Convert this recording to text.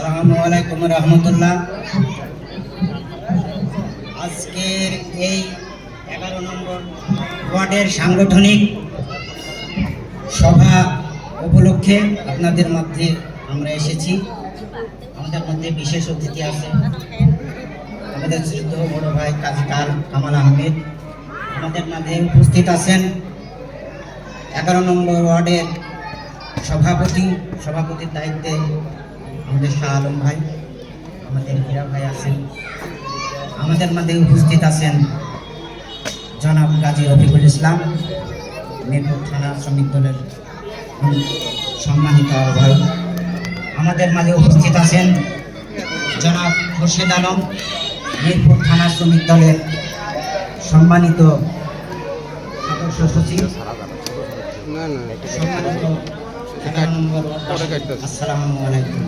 আসসালামু আলাইকুম রহমতুল্লাহ। আজকের এই 11 নম্বর ওয়ার্ডের সাংগঠনিক সভা উপলক্ষে আপনাদের মধ্যে আমরা এসেছি। আমাদের মধ্যে বিশেষ অতিথি আছে আমাদের শ্রদ্ধেয় বড় ভাই কাজী কামাল আহমেদ। আমাদের মাঝে উপস্থিত আছেন 11 নম্বর ওয়ার্ডের সভাপতির দায়িত্বে আমাদের শাহ আলম ভাই, আমাদের হীরা ভাই আছেন। আমাদের মাঝে উপস্থিত আছেন জনাব গাজী রফিকুল ইসলাম, মিরপুর থানা শ্রমিক দলের সম্মানিত ভাই। আমাদের মাঝে উপস্থিত আছেন জনাব খোরশেদ আলম, মিরপুর থানা শ্রমিক দলের সম্মানিত সদস্য সচিব। সম্মানিত 11 নম্বর। আসসালামু আলাইকুম।